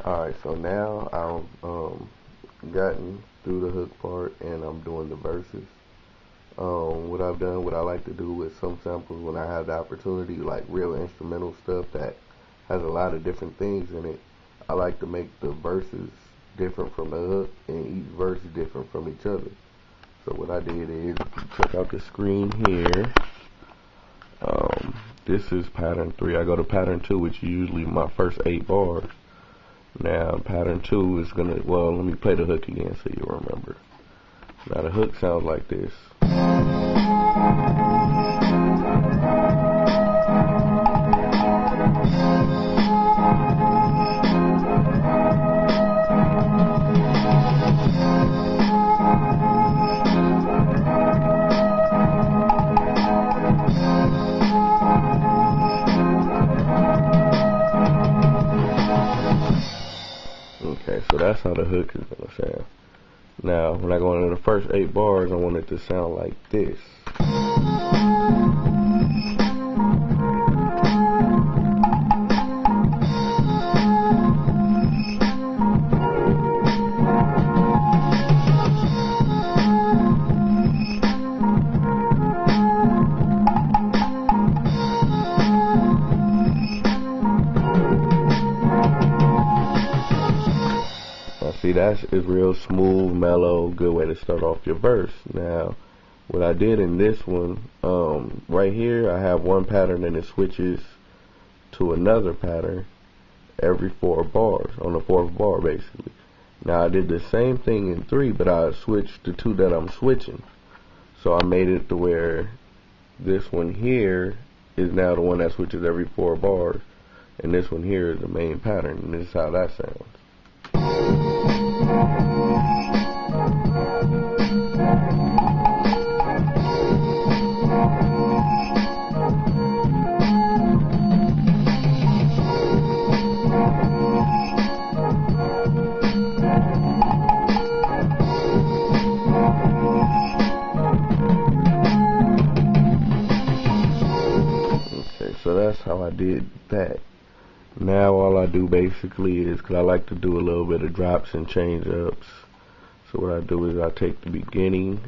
Alright, so now I've gotten through the hook part and I'm doing the verses. What I've done, what I like to do with some samples when I have the opportunity, like real instrumental stuff that has a lot of different things in it, I like to make the verses different from the hook and each verse is different from each other. So what I did is, check out the screen here. This is pattern 3. I go to pattern 2, which is usually my first 8 bars. Now pattern 2 is gonna, well, let me play the hook again so you remember. Now the hook sounds like this. Okay, so that's how the hook is gonna sound. Now, when I go into the first 8 bars, I want it to sound like this. See, that is real smooth, mellow, good way to start off your verse. Now, what I did in this one, right here, I have one pattern and it switches to another pattern every 4 bars, on the 4th bar, basically. Now, I did the same thing in 3, but I switched the 2 that I'm switching. So I made it to where this one here is now the one that switches every 4 bars, and this one here is the main pattern, and this is how that sounds. Okay, so that's how I did that. Now all I do basically is, because I like to do a little bit of drops and change ups, so what I do is I take the beginning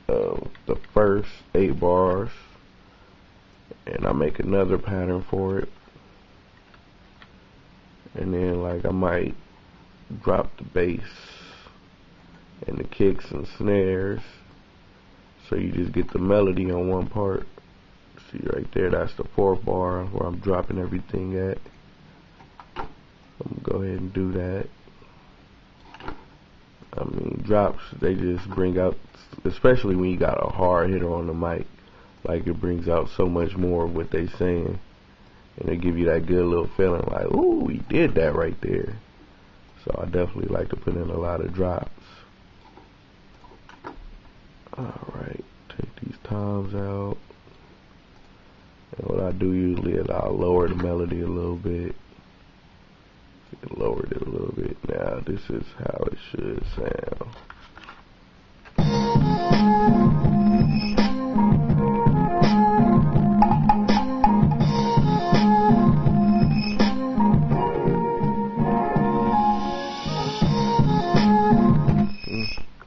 of the first 8 bars and I make another pattern for it, and then like I might drop the bass and the kicks and snares, so you just get the melody on one part. See right there, that's the 4th bar where I'm dropping everything at. I'm gonna go ahead and do that. I mean, drops, they just bring out, especially when you got a hard hitter on the mic, like it brings out so much more of what they saying, and they give you that good little feeling like, ooh, we did that right there. So I definitely like to put in a lot of drops. Alright, take these toms out. And what I do usually is I'll lower the melody a little bit. Lowered it a little bit. Now this is how it should sound.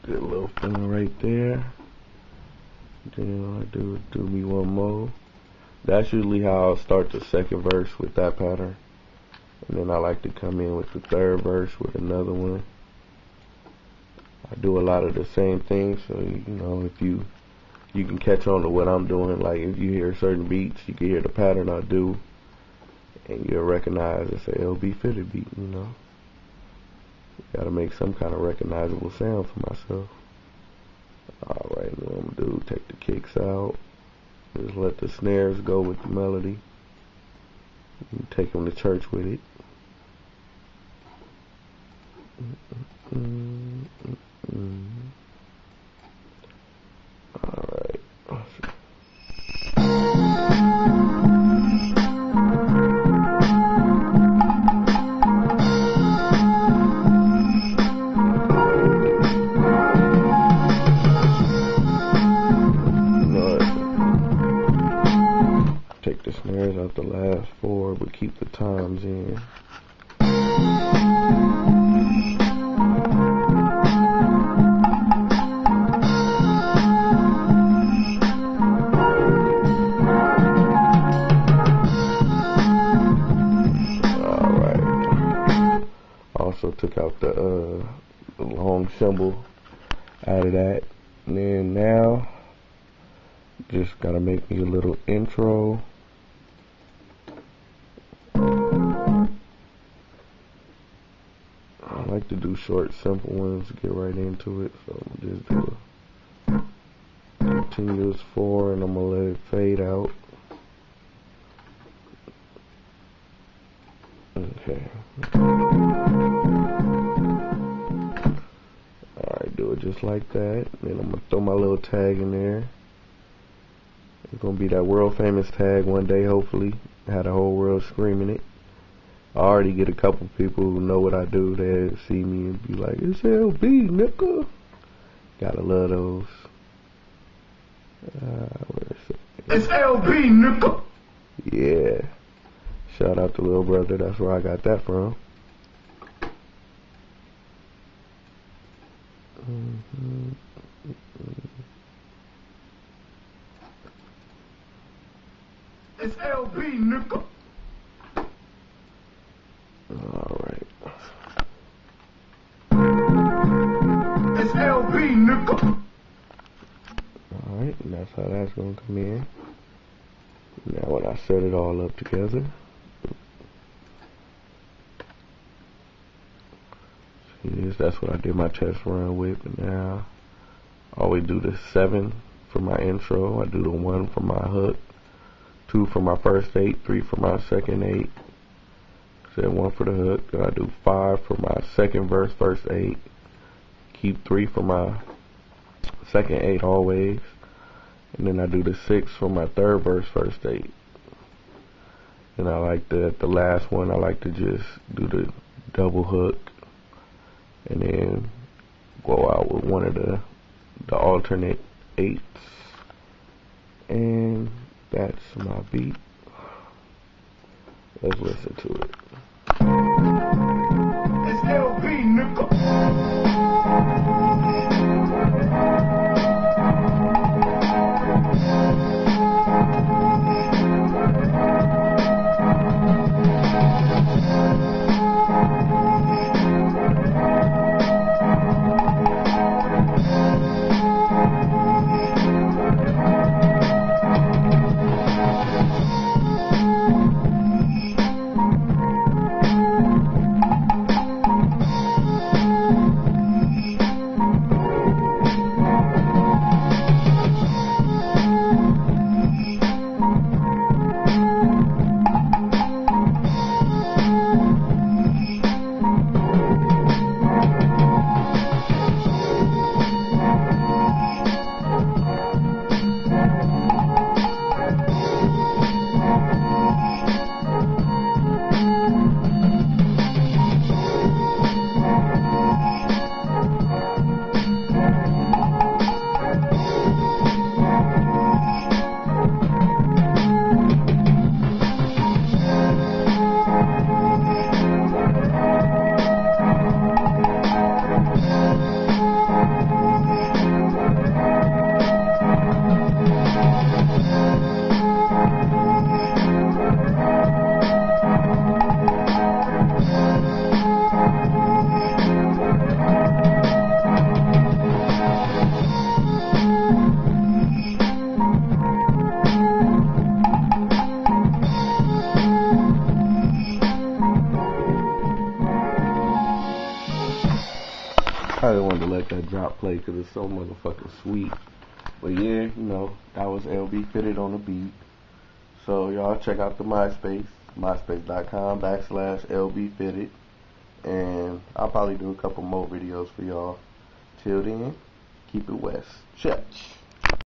Good little feeling right there. Then what I do is do me one more. That's usually how I'll start the 2nd verse with that pattern. And then I like to come in with the 3rd verse with another one. I do a lot of the same things, so you know, if you can catch on to what I'm doing. Like if you hear certain beats, you can hear the pattern I do, and you'll recognize it's a LB fitted beat. You know, gotta make some kind of recognizable sound for myself. Alright, what I'm gonna do, take the kicks out. Just let the snares go with the melody. You take them to church with it. Alright. Take the snares out the last 4, but keep the toms in. took out the long symbol out of that. And then now, just gotta make me a little intro. I like to do short, simple ones to get right into it. So I'm gonna just do a continuous 4 and I'm gonna let it fade out. Okay. Alright, do it just like that. Then I'm gonna throw my little tag in there. It's gonna be that world famous tag one day, hopefully. Had the whole world screaming it. I already get a couple people who know what I do that see me and be like, "It's LB, nigga." Gotta love those. Where is it? It's LB, nigga. Yeah. Shout out to Lil Brother. That's where I got that from. It's LB, nigga. Alright. It's LB, nigga. Alright, and that's how that's gonna come in. Now when I set it all up together, see this, that's what I did my test run with. And now I always do the 7 for my intro. I do the 1 for my hook, 2 for my first 8, 3 for my second 8. Then 1 for the hook. Then I do 5 for my second verse, first 8. Keep 3 for my second 8 always. And then I do the 6 for my third verse, first 8. And I like the last one, I like to just do the double hook and then go out with one of the alternate 8s. And that's my beat. Let's listen to it. It's LB, nigga. I didn't want to let that drop play because it's so motherfucking sweet. But yeah, you know, that was LB Fitted on the beat. So y'all check out the MySpace, myspace.com/LB Fitted. And I'll probably do a couple more videos for y'all. Till then, keep it West. Church.